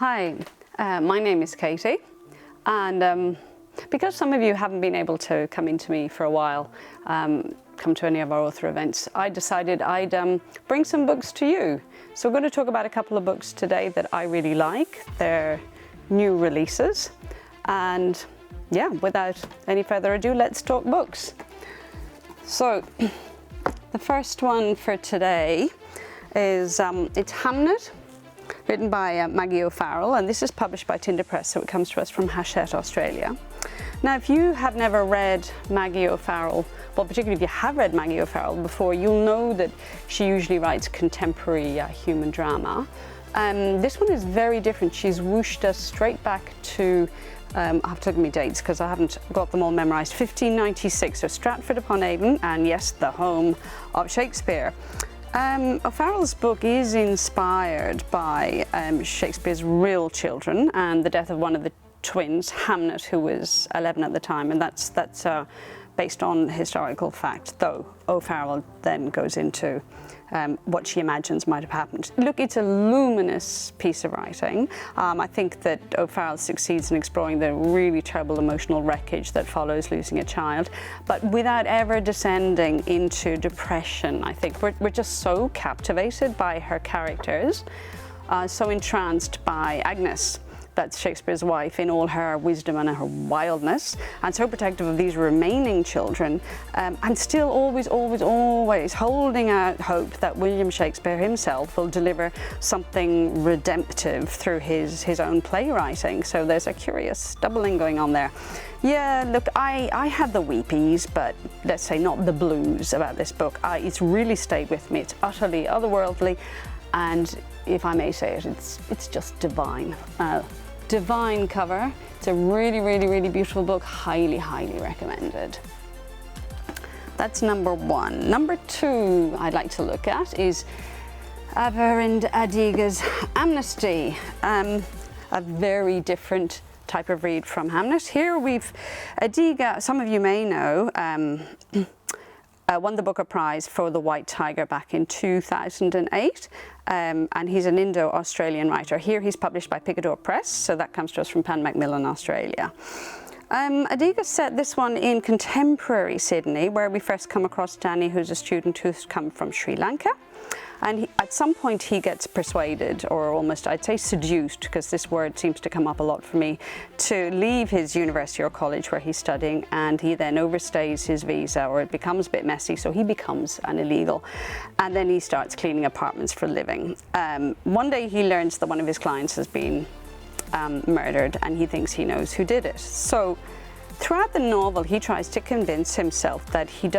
Hi, my name is Katy, and because some of you haven't been able to come into me for a while, come to any of our author events, I decided I'd bring some books to you. So we're going to talk about a couple of books today that I really like. They're new releases, and yeah, without any further ado, let's talk books. So the first one for today is it's Hamlet, written by Maggie O'Farrell, and this is published by Tinder Press, so it comes to us from Hachette, Australia. Now, if you have never read Maggie O'Farrell, well, particularly if you have read Maggie O'Farrell before, you'll know that she usually writes contemporary human drama. This one is very different. She's whooshed us straight back to, I have to look at my dates because I haven't got them all memorised, 1596, so Stratford-upon-Avon, and yes, the home of Shakespeare. O'Farrell's book is inspired by Shakespeare's real children and the death of one of the twins, Hamlet, who was 11 at the time, and that's based on historical fact, though O'Farrell then goes into what she imagines might have happened. Look, it's a luminous piece of writing. I think that O'Farrell succeeds in exploring the really terrible emotional wreckage that follows losing a child, but without ever descending into depression. I think we're just so captivated by her characters, so entranced by Agnes, that's Shakespeare's wife, in all her wisdom and her wildness, and so protective of these remaining children, and still always holding out hope that William Shakespeare himself will deliver something redemptive through his own playwriting. So there's a curious doubling going on there. Yeah, look, I had the weepies, but let's say not the blues about this book. It's really stayed with me. It's utterly otherworldly, and if I may say it, it's just divine. Divine cover. It's a really beautiful book. Highly recommended. That's number one. Number two I'd like to look at is Everand Adiga's Amnesty. A very different type of read from Hamlet. Here we've Adiga, some of you may know, won the Booker Prize for The White Tiger back in 2008, and he's an Indo-Australian writer. Here he's published by Picador Press, so that comes to us from Pan Macmillan, Australia. Adiga set this one in contemporary Sydney, where we first come across Danny, who's a student who's come from Sri Lanka. And at some point he gets persuaded, or almost I'd say seduced, because this word seems to come up a lot for me, to leave his university or college where he's studying, and he then overstays his visa, or it becomes a bit messy, so he becomes an illegal. And then he starts cleaning apartments for a living. One day he learns that one of his clients has been murdered, and he thinks he knows who did it. So throughout the novel, he tries to convince himself that he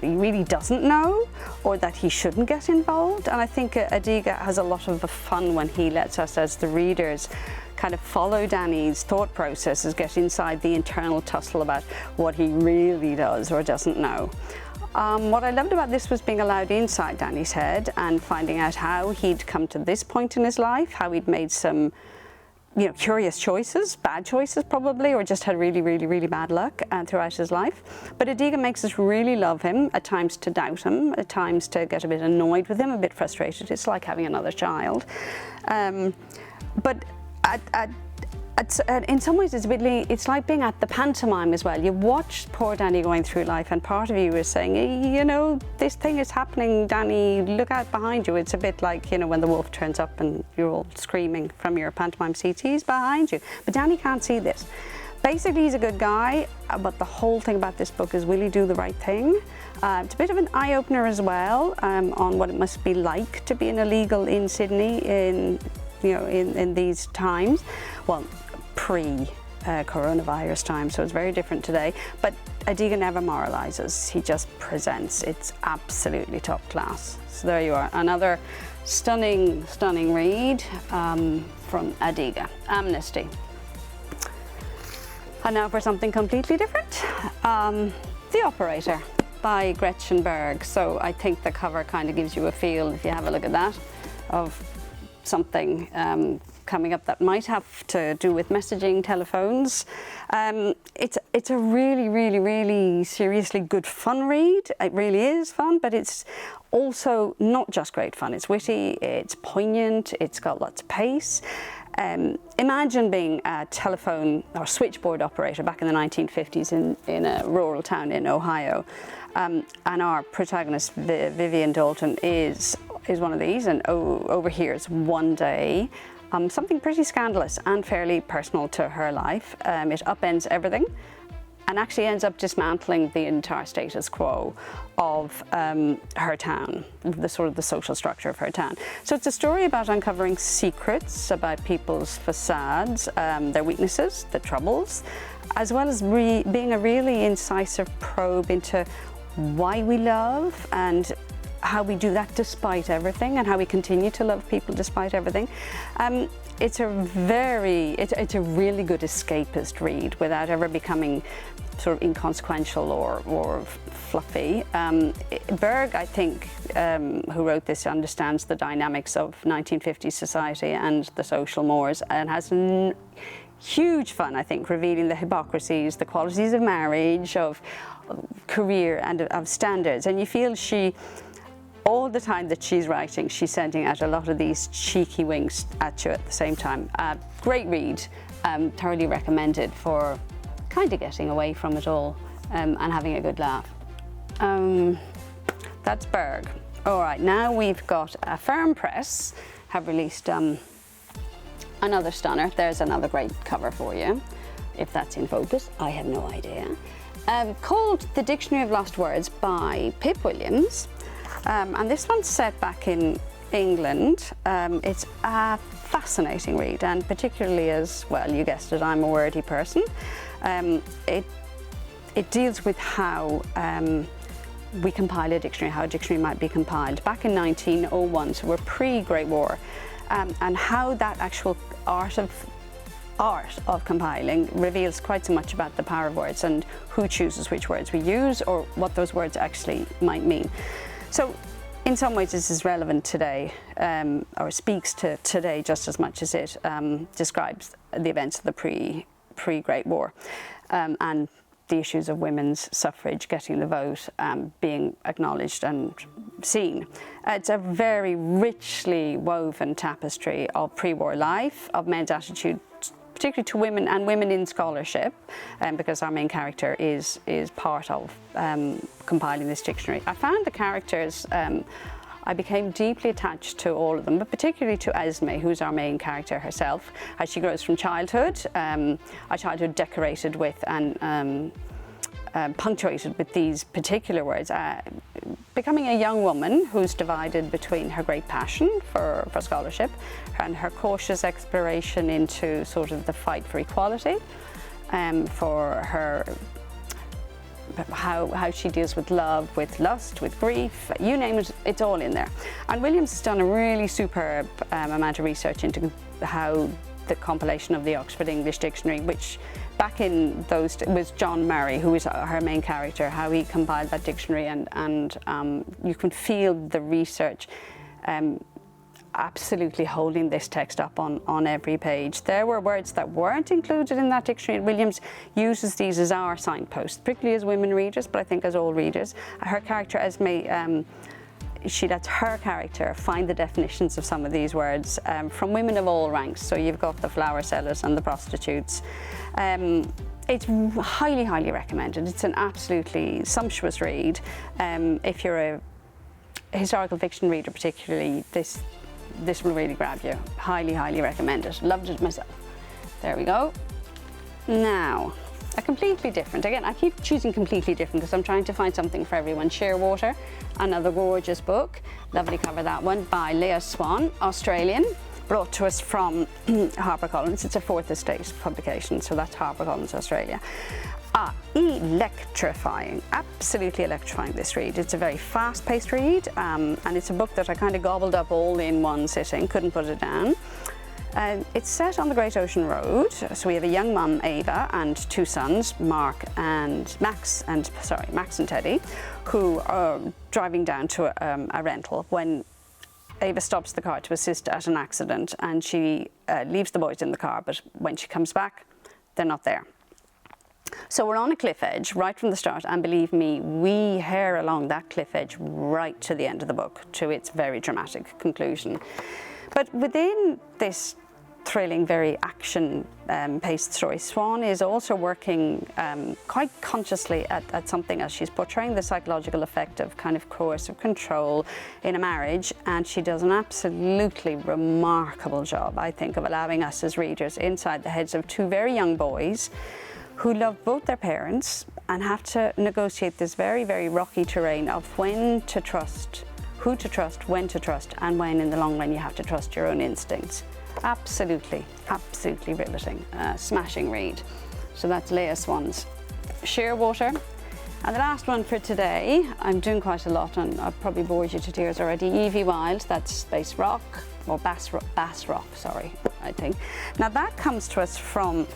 really doesn't know, or that he shouldn't get involved. And I think Adiga has a lot of fun when he lets us, as the readers, kind of follow Danny's thought processes, get inside the internal tussle about what he really does or doesn't know. What I loved about this was being allowed inside Danny's head and finding out how he'd come to this point in his life, how he'd made some curious choices, bad choices probably, or just had really bad luck throughout his life. But Adiga makes us really love him, at times to doubt him, at times to get a bit annoyed with him, a bit frustrated. It's like having another child. But in some ways it's like being at the pantomime as well. You watch poor Danny going through life, and part of you is saying, this thing is happening, Danny, look out behind you. It's a bit like, when the wolf turns up and you're all screaming from your pantomime seats, he's behind you. But Danny can't see this. Basically, he's a good guy, but the whole thing about this book is will he do the right thing? It's a bit of an eye-opener as well on what it must be like to be an illegal in Sydney in these times. Well, pre-coronavirus time, so it's very different today. But Adiga never moralizes, he just presents. It's absolutely top class. So there you are, another stunning read from Adiga, Amnesty. And now for something completely different, The Operator by Gretchen Berg. So I think the cover kind of gives you a feel, if you have a look at that, of something coming up that might have to do with messaging, telephones. It's a really seriously good fun read. It really is fun, but it's also not just great fun. It's witty, it's poignant, it's got lots of pace. Imagine being a telephone or switchboard operator back in the 1950s in a rural town in Ohio. And our protagonist, Vivian Dalton, is one of these, and overhears one day something pretty scandalous and fairly personal to her life. It upends everything and actually ends up dismantling the entire status quo of her town, the social structure of her town. So it's a story about uncovering secrets about people's facades, their weaknesses, the troubles, as well as being a really incisive probe into why we love and how we do that despite everything, and how we continue to love people despite everything. It's a really good escapist read without ever becoming sort of inconsequential or fluffy. Berg, I think, who wrote this, understands the dynamics of 1950s society and the social mores, and has huge fun, I think, revealing the hypocrisies, the qualities of marriage, of career, and of standards. And you feel all the time that she's writing, she's sending out a lot of these cheeky winks at you at the same time. Great read, thoroughly recommended for kind of getting away from it all and having a good laugh. That's Berg. All right, now we've got Firm Press have released another stunner. There's another great cover for you, if that's in focus. I have no idea. Called The Dictionary of Lost Words by Pip Williams. And this one's set back in England. It's a fascinating read, and particularly as, well, you guessed it, I'm a wordy person. It deals with how we compile a dictionary, how a dictionary might be compiled. Back in 1901, so we're pre-Great War, and how that actual art of compiling reveals quite so much about the power of words and who chooses which words we use, or what those words actually might mean. So in some ways this is relevant today, or speaks to today just as much as it describes the events of the pre-Great War, and the issues of women's suffrage, getting the vote, being acknowledged and seen. It's a very richly woven tapestry of pre-war life, of men's attitude, particularly to women and women in scholarship, because our main character is part of compiling this dictionary. I found the characters, I became deeply attached to all of them, but particularly to Esme, who's our main character herself, as she grows from childhood, a childhood decorated with and punctuated with these particular words, becoming a young woman who's divided between her great passion for scholarship and her cautious exploration into sort of the fight for equality, for her how she deals with love, with lust, with grief, you name it, it's all in there. And Williams has done a really superb amount of research into how the compilation of the Oxford English Dictionary, which back in those was John Murray, who is her main character, how he compiled that dictionary, and you can feel the research absolutely holding this text up on every page. There were words that weren't included in that dictionary. Williams uses these as our signposts, particularly as women readers, but I think as all readers. Her character Esme, she lets her character find the definitions of some of these words from women of all ranks. So you've got the flower sellers and the prostitutes. It's highly, highly recommended. It's an absolutely sumptuous read. If you're a historical fiction reader particularly, this will really grab you. Highly, highly recommend it. Loved it myself. There we go. Now, a completely different, again, I keep choosing completely different because I'm trying to find something for everyone. Shearwater, another gorgeous book. Lovely cover, that one, by Leah Swan, Australian, brought to us from HarperCollins. It's a fourth estate publication, so that's HarperCollins Australia. Electrifying, absolutely electrifying, this read. It's a very fast-paced read, and it's a book that I kind of gobbled up all in one sitting, couldn't put it down. It's set on the Great Ocean Road, so we have a young mum, Ava, and two sons, Max and Teddy, who are driving down to a rental when Ava stops the car to assist at an accident, and she leaves the boys in the car, but when she comes back, they're not there. So we're on a cliff edge right from the start, and believe me, we hare along that cliff edge right to the end of the book, to its very dramatic conclusion. But within this thrilling, very action-paced story. Swan is also working quite consciously at something else. She's portraying the psychological effect of kind of coercive control in a marriage, and she does an absolutely remarkable job, I think, of allowing us as readers inside the heads of two very young boys who love both their parents and have to negotiate this very, very rocky terrain of when to trust, who to trust, when to trust, and when in the long run you have to trust your own instincts. Absolutely, absolutely riveting, smashing read. So that's Leah Swan's Shearwater. And the last one for today, I'm doing quite a lot and I've probably bored you to tears already. Evie Wild, that's Space Rock, or Bass Rock, sorry, I think. Now that comes to us from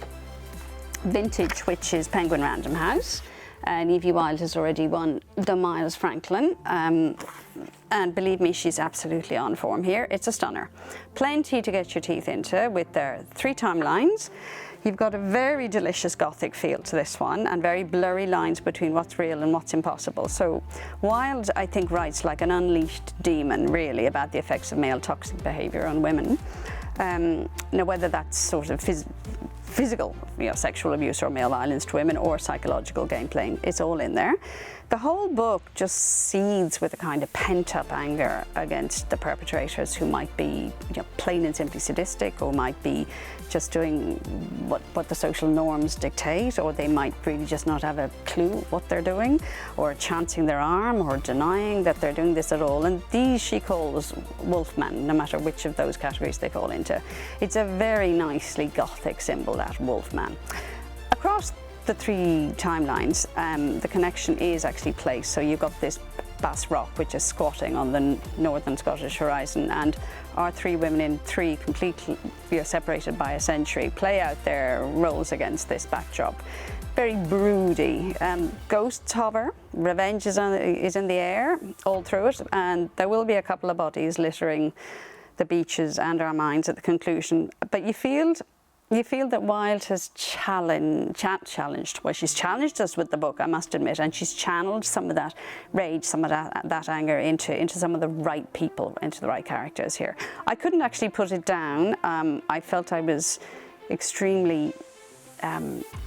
Vintage, which is Penguin Random House. And Evie Wild has already won the Miles Franklin. And believe me, she's absolutely on form here. It's a stunner. Plenty to get your teeth into with their 3 timelines. You've got a very delicious gothic feel to this one and very blurry lines between what's real and what's impossible. So Wilde, I think, writes like an unleashed demon, really, about the effects of male toxic behaviour on women. Now, whether that's sort of physical, sexual abuse or male violence to women, or psychological gameplay, it's all in there. The whole book just seethes with a kind of pent-up anger against the perpetrators, who might be plain and simply sadistic, or might be just doing what the social norms dictate, or they might really just not have a clue what they're doing, or chancing their arm, or denying that they're doing this at all. And these she calls wolfmen, no matter which of those categories they fall into. It's a very nicely gothic symbol, that wolfman. Across the 3 timelines, the connection is actually placed. So you've got this Bass Rock, which is squatting on the northern Scottish horizon, and our 3 women in 3 completely separated by a century play out their roles against this backdrop. Very broody. Ghosts hover, revenge is in the air all through it, and there will be a couple of bodies littering the beaches and our minds at the conclusion. But you feel that Wilde has challenged, well, she's challenged us with the book, I must admit, and she's channeled some of that rage, some of that anger into some of the right people, into the right characters here. I couldn't actually put it down. I felt I was extremely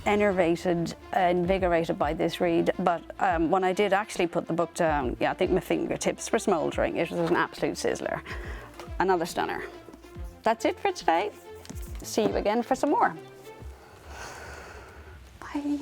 enervated, invigorated by this read, but when I did actually put the book down, I think my fingertips were smouldering. It was an absolute sizzler. Another stunner. That's it for today. See you again for some more. Bye.